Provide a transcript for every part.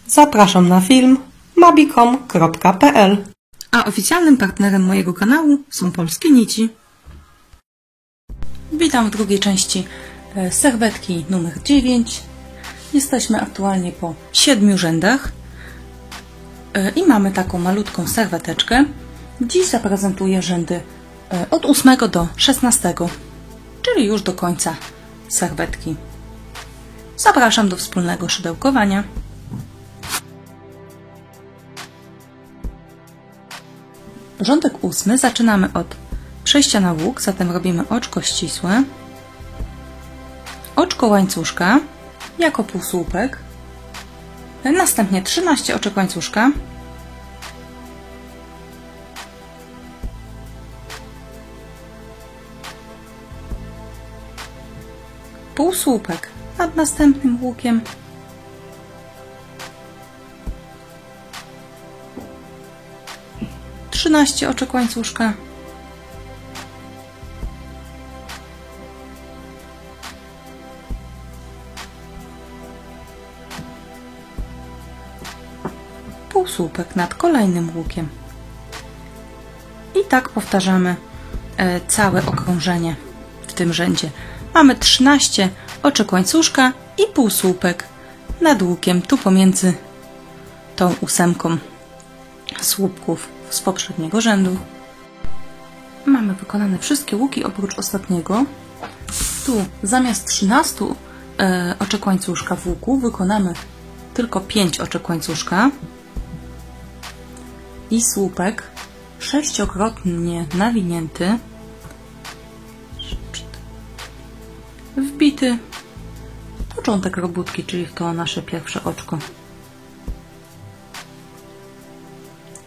Zapraszam na film mabicom.pl. A oficjalnym partnerem mojego kanału są Polskie Nici. Witam w drugiej części serwetki numer 9. Jesteśmy aktualnie po 7 rzędach i mamy taką malutką serweteczkę. Dziś zaprezentuję rzędy od 8 do 16, czyli już do końca serwetki. Zapraszam do wspólnego szydełkowania. Rządek 8 zaczynamy od przejścia na łuk, zatem robimy oczko ścisłe, oczko łańcuszka jako półsłupek, następnie 13 oczek łańcuszka, półsłupek nad następnym łukiem, trzynaście oczek łańcuszka, półsłupek nad kolejnym łukiem i tak powtarzamy całe okrążenie w tym rzędzie. Mamy 13 oczek łańcuszka i półsłupek nad łukiem, tu pomiędzy tą 8 słupków z poprzedniego rzędu. Mamy wykonane wszystkie łuki oprócz ostatniego. Tu zamiast 13 oczek łańcuszka w łuku wykonamy tylko 5 oczek łańcuszka i słupek sześciokrotnie nawinięty, wbity w początek robótki, czyli w to nasze pierwsze oczko.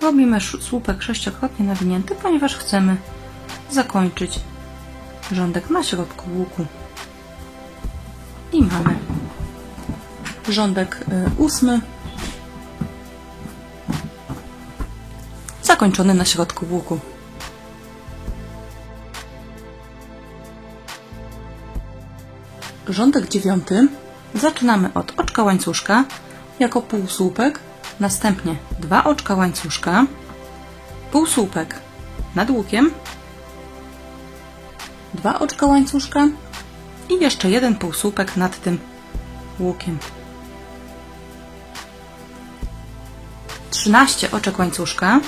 Robimy słupek sześciokrotnie nawinięty, ponieważ chcemy zakończyć rządek na środku łuku. I mamy rządek 8 zakończony na środku łuku. Rządek 9 zaczynamy od oczka łańcuszka jako półsłupek, następnie 2 oczka łańcuszka, półsłupek nad łukiem, 2 oczka łańcuszka i jeszcze jeden półsłupek nad tym łukiem. 13 oczek łańcuszka,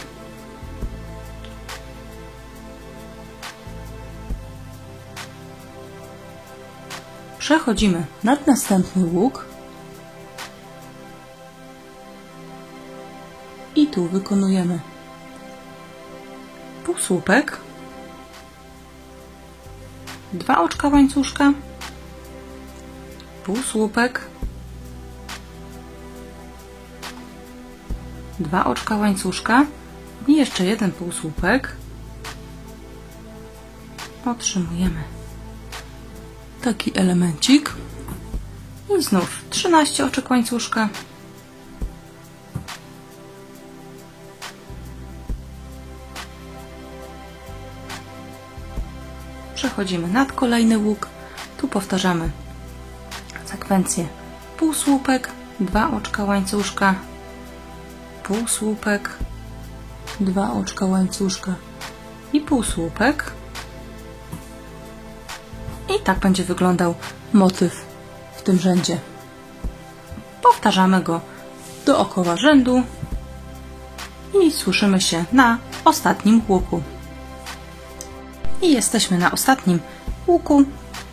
przechodzimy nad następny łuk i tu wykonujemy półsłupek, 2 oczka łańcuszka, półsłupek, 2 oczka łańcuszka i jeszcze jeden półsłupek. Otrzymujemy taki elemencik i znów 13 oczek łańcuszka, przechodzimy nad kolejny łuk, tu powtarzamy sekwencję półsłupek, 2 oczka łańcuszka, półsłupek, 2 oczka łańcuszka i półsłupek. I tak będzie wyglądał motyw w tym rzędzie. Powtarzamy go dookoła rzędu i słyszymy się na ostatnim łuku. I jesteśmy na ostatnim łuku.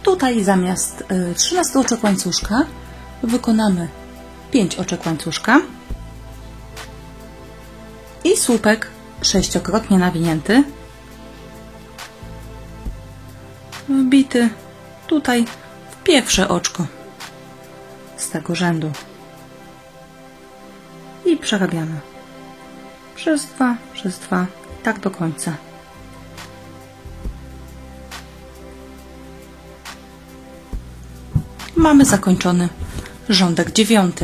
Tutaj zamiast 13 oczek łańcuszka wykonamy 5 oczek łańcuszka i słupek sześciokrotnie nawinięty, wbity tutaj w pierwsze oczko z tego rzędu i przerabiamy przez 2, tak do końca. Mamy zakończony rządek 9.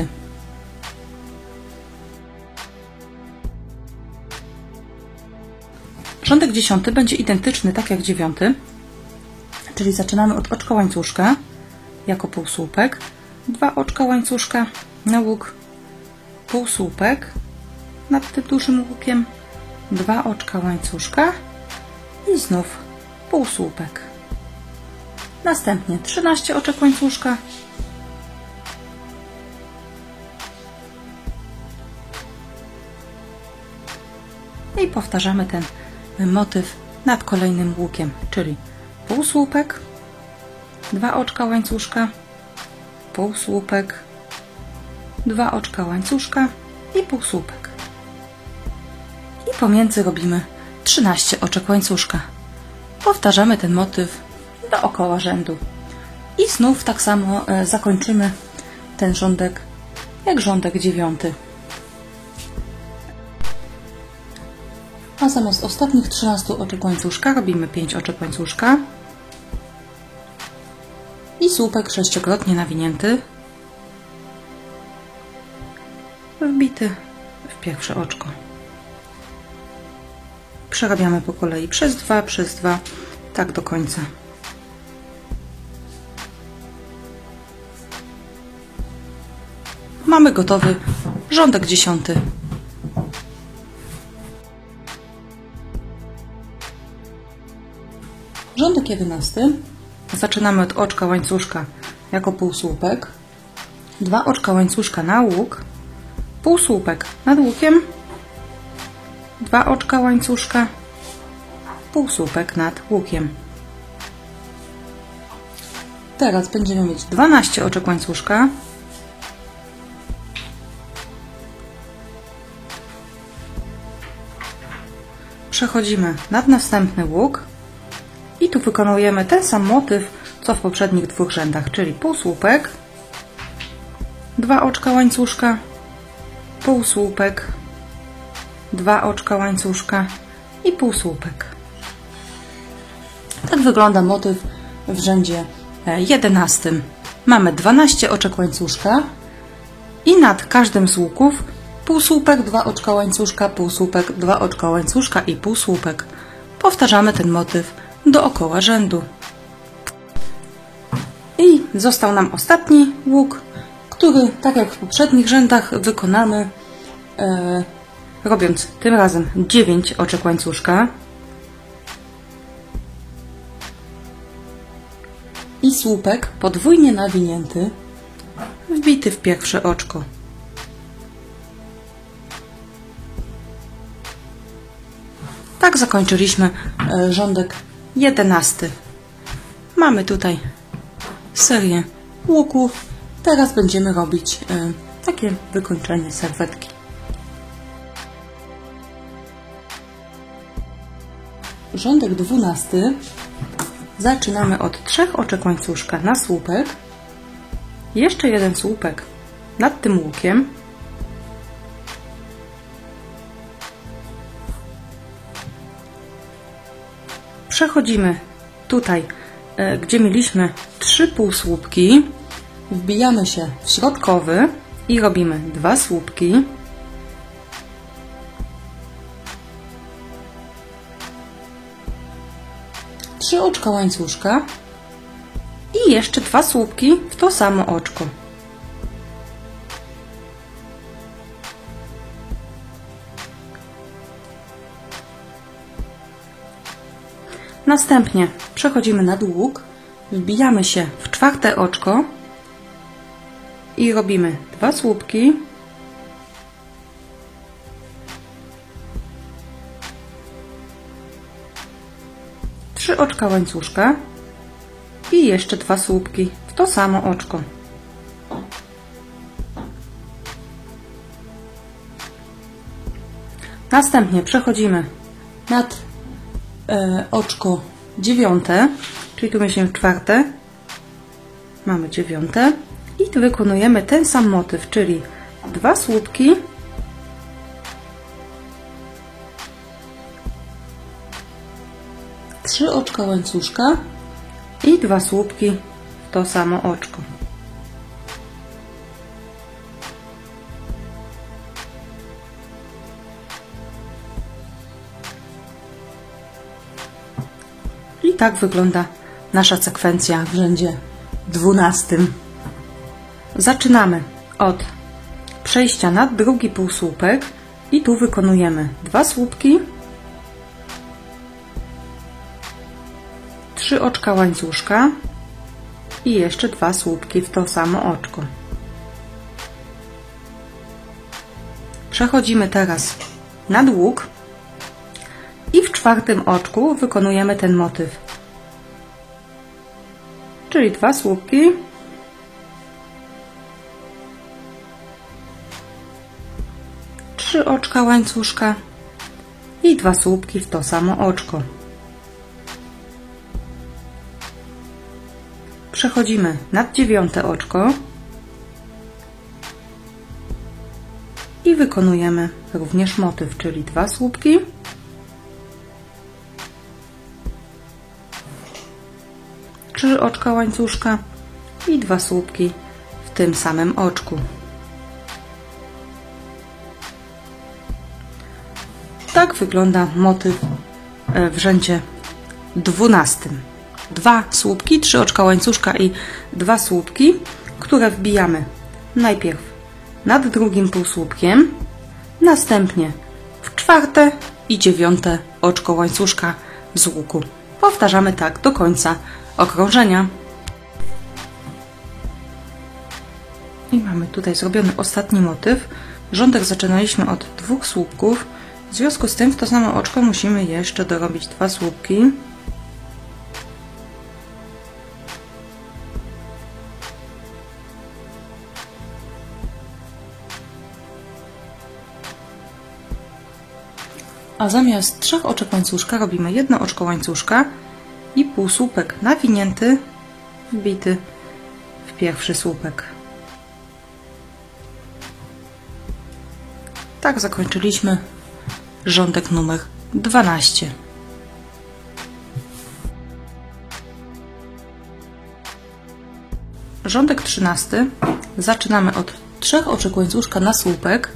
Rządek 10 będzie identyczny tak jak 9, czyli zaczynamy od oczka łańcuszka jako półsłupek, 2 oczka łańcuszka na łuk, półsłupek nad tym dużym łukiem, 2 oczka łańcuszka i znów półsłupek. Następnie 13 oczek łańcuszka, i powtarzamy ten motyw nad kolejnym łukiem, czyli półsłupek, 2 oczka łańcuszka, półsłupek, 2 oczka łańcuszka i półsłupek. I pomiędzy robimy 13 oczek łańcuszka. Powtarzamy ten motyw dookoła rzędu. I znów tak samo zakończymy ten rządek jak rządek 9. A zamiast ostatnich 13 oczek łańcuszka robimy 5 oczek łańcuszka i słupek 6-krotnie nawinięty, wbity w pierwsze oczko. Przerabiamy po kolei przez 2, przez 2, tak do końca. Mamy gotowy rządek 10. Rządek 11. Zaczynamy od oczka łańcuszka jako półsłupek, 2 oczka łańcuszka na łuk, półsłupek nad łukiem, 2 oczka łańcuszka, półsłupek nad łukiem. Teraz będziemy mieć 12 oczek łańcuszka, przechodzimy nad następny łuk i tu wykonujemy ten sam motyw co w poprzednich 2 rzędach, czyli półsłupek, 2 oczka łańcuszka, półsłupek, 2 oczka łańcuszka i półsłupek. Tak wygląda motyw w rzędzie 11. Mamy 12 oczek łańcuszka i nad każdym z łuków półsłupek, 2 oczka łańcuszka, półsłupek, 2 oczka łańcuszka i półsłupek. Powtarzamy ten motyw dookoła rzędu. I został nam ostatni łuk, który tak jak w poprzednich rzędach wykonamy robiąc tym razem 9 oczek łańcuszka i słupek podwójnie nawinięty, wbity w pierwsze oczko. Tak zakończyliśmy rządek 11. Mamy tutaj serię łuków. Teraz będziemy robić takie wykończenie serwetki. Rządek 12. Zaczynamy od 3 oczek łańcuszka na słupek, jeszcze jeden słupek nad tym łukiem, przechodzimy tutaj, gdzie mieliśmy 3 półsłupki, wbijamy się w środkowy i robimy 2 słupki, trzy oczka łańcuszka i jeszcze 2 słupki w to samo oczko. Następnie przechodzimy nad łuk, wbijamy się w 4 oczko i robimy 2 słupki, trzy oczka łańcuszka i jeszcze 2 słupki w to samo oczko. Następnie przechodzimy nad oczko 9, czyli tu mieliśmy 4, mamy 9 i tu wykonujemy ten sam motyw, czyli 2 słupki, trzy oczka łańcuszka i 2 słupki w to samo oczko. I tak wygląda nasza sekwencja w rzędzie 12. Zaczynamy od przejścia nad drugi półsłupek i tu wykonujemy 2 słupki, 3 oczka łańcuszka i jeszcze 2 słupki w to samo oczko. Przechodzimy teraz nad łuk i w 4. oczku wykonujemy ten motyw, czyli 2 słupki, 3 oczka łańcuszka i 2 słupki w to samo oczko. Przechodzimy nad 9. oczko i wykonujemy również motyw, czyli 2 słupki, 3 oczka łańcuszka i 2 słupki w tym samym oczku. Tak wygląda motyw w rzędzie 12. 2 słupki, 3 oczka łańcuszka i 2 słupki, które wbijamy najpierw nad drugim półsłupkiem, następnie w 4. i 9. oczko łańcuszka z łuku. Powtarzamy tak do końca okrążenia. I mamy tutaj zrobiony ostatni motyw. Rządek zaczynaliśmy od 2 słupków, w związku z tym w to samo oczko musimy jeszcze dorobić 2 słupki. A zamiast 3 oczek łańcuszka robimy 1 oczko łańcuszka i półsłupek nawinięty, wbity w pierwszy słupek. Tak zakończyliśmy rządek numer 12. Rządek 13 zaczynamy od 3 oczek łańcuszka na słupek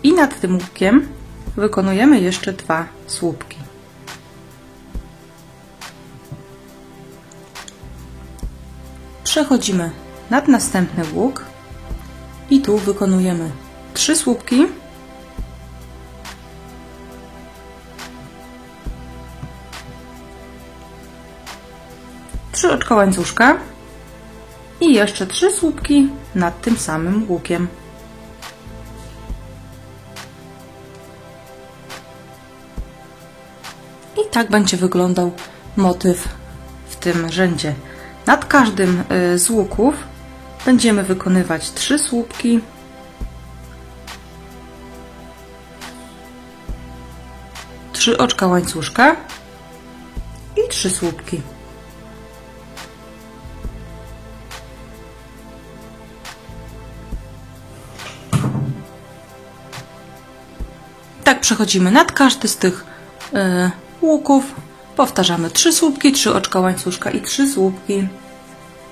i nad tym łukiem wykonujemy jeszcze 2 słupki. Przechodzimy nad następny łuk i tu wykonujemy 3 słupki, 3 oczka łańcuszka i jeszcze 3 słupki nad tym samym łukiem. I tak będzie wyglądał motyw w tym rzędzie. Nad każdym z łuków będziemy wykonywać 3 słupki, 3 oczka łańcuszka i 3 słupki. Tak przechodzimy nad każdy z tych łuków, powtarzamy 3 słupki, 3 oczka łańcuszka i 3 słupki.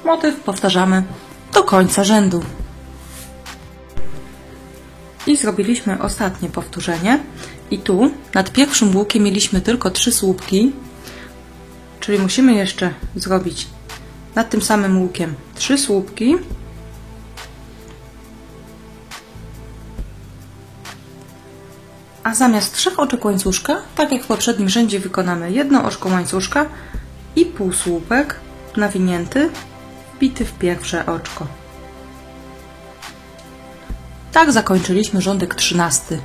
Motyw powtarzamy do końca rzędu. I zrobiliśmy ostatnie powtórzenie i tu nad pierwszym łukiem mieliśmy tylko 3 słupki, czyli musimy jeszcze zrobić nad tym samym łukiem 3 słupki, a zamiast 3 oczek łańcuszka, tak jak w poprzednim rzędzie, wykonamy 1 oczko łańcuszka i półsłupek nawinięty, wbity w pierwsze oczko. Tak zakończyliśmy rządek 13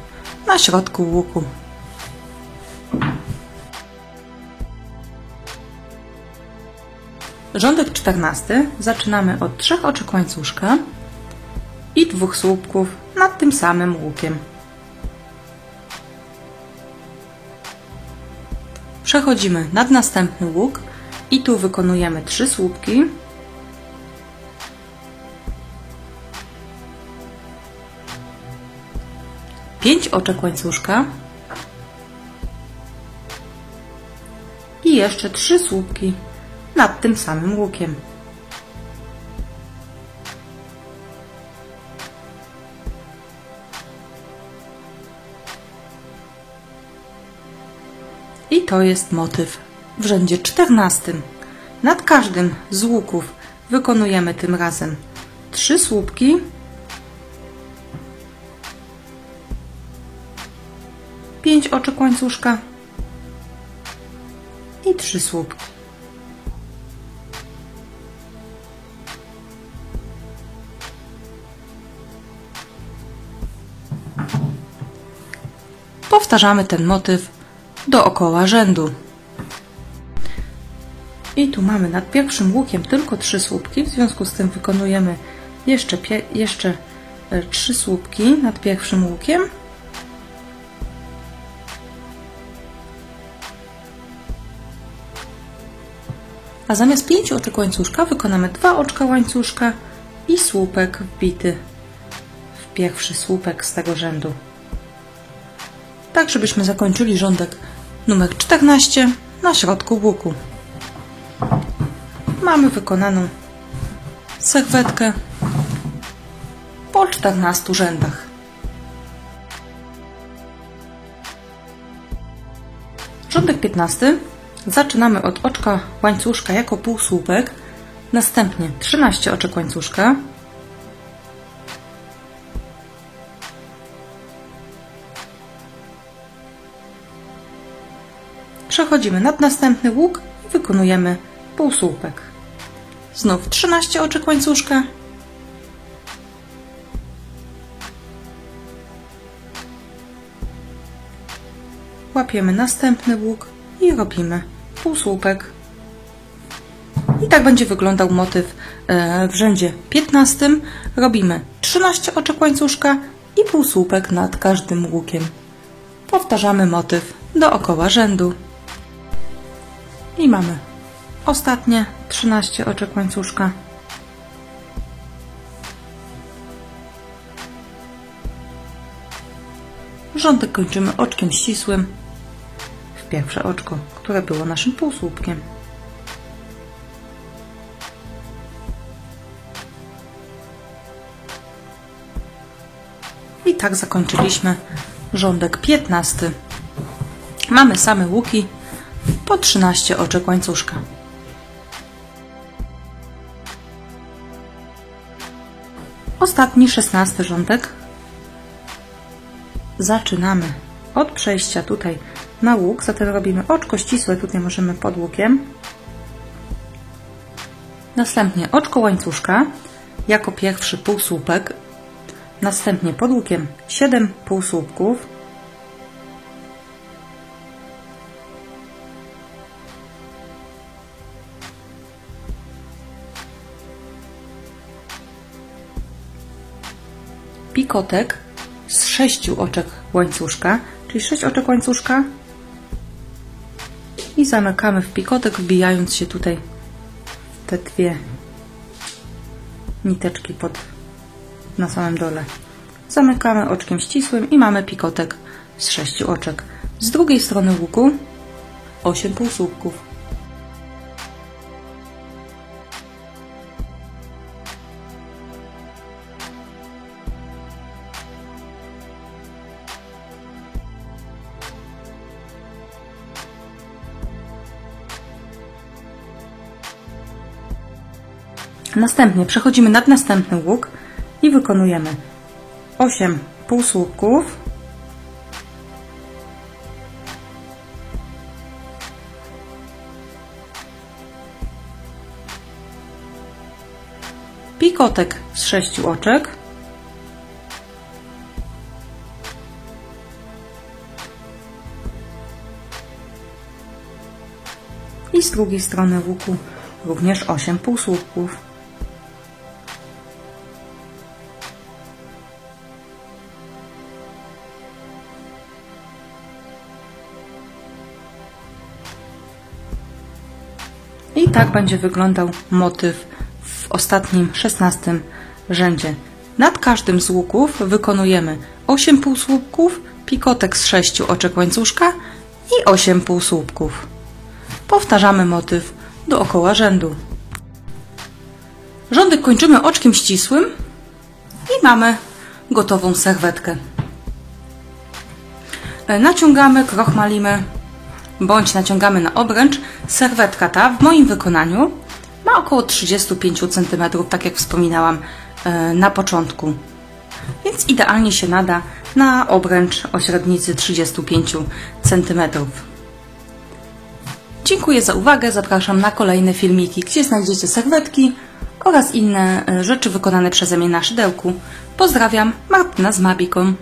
na środku łuku. Rządek 14 zaczynamy od 3 oczek łańcuszka i 2 słupków nad tym samym łukiem. Przechodzimy nad następny łuk i tu wykonujemy 3 słupki, 5 oczek łańcuszka i jeszcze 3 słupki nad tym samym łukiem. I to jest motyw w rzędzie 14. Nad każdym z łuków wykonujemy tym razem 3 słupki, 5 oczek łańcuszka i 3 słupki. Powtarzamy ten motyw dookoła rzędu. I tu mamy nad pierwszym łukiem tylko 3 słupki, w związku z tym wykonujemy jeszcze 3 słupki nad pierwszym łukiem. A zamiast 5 oczek łańcuszka wykonamy 2 oczka łańcuszka i słupek wbity w pierwszy słupek z tego rzędu. Tak, żebyśmy zakończyli rządek numer 14 na środku łuku. Mamy wykonaną serwetkę po 14 rzędach. Rządek 15 zaczynamy od oczka łańcuszka jako półsłupek, następnie 13 oczek łańcuszka, przechodzimy nad następny łuk i wykonujemy półsłupek. Znów 13 oczek łańcuszka, łapiemy następny łuk i robimy półsłupek. I tak będzie wyglądał motyw w rzędzie 15. Robimy 13 oczek łańcuszka i półsłupek nad każdym łukiem. Powtarzamy motyw dookoła rzędu. I mamy ostatnie 13 oczek łańcuszka. Rządek kończymy oczkiem ścisłym w pierwsze oczko, które było naszym półsłupkiem. I tak zakończyliśmy rządek 15. Mamy same łuki po 13 oczek łańcuszka. Ostatni 16 rządek zaczynamy od przejścia tutaj na łuk, zatem robimy oczko ścisłe, tutaj możemy pod łukiem. Następnie oczko łańcuszka jako pierwszy półsłupek, następnie pod łukiem 7 półsłupków, pikotek z 6 oczek łańcuszka, czyli 6 oczek łańcuszka i zamykamy w pikotek, wbijając się tutaj te dwie niteczki na samym dole. Zamykamy oczkiem ścisłym i mamy pikotek z 6 oczek. Z drugiej strony łuku 8 półsłupków. Następnie przechodzimy nad następny łuk i wykonujemy 8 półsłupków, pikotek z 6 oczek i z drugiej strony łuku również 8 półsłupków. I tak będzie wyglądał motyw w ostatnim 16 rzędzie. Nad każdym z łuków wykonujemy 8 półsłupków, pikotek z 6 oczek łańcuszka i 8 półsłupków. Powtarzamy motyw dookoła rzędu. Rządek kończymy oczkiem ścisłym i mamy gotową serwetkę. Naciągamy, krochmalimy bądź naciągamy na obręcz. Serwetka ta w moim wykonaniu ma około 35 cm, tak jak wspominałam na początku. więc idealnie się nada na obręcz o średnicy 35 cm. Dziękuję za uwagę, zapraszam na kolejne filmiki, gdzie znajdziecie serwetki oraz inne rzeczy wykonane przeze mnie na szydełku. Pozdrawiam, Martyna z Mabiką.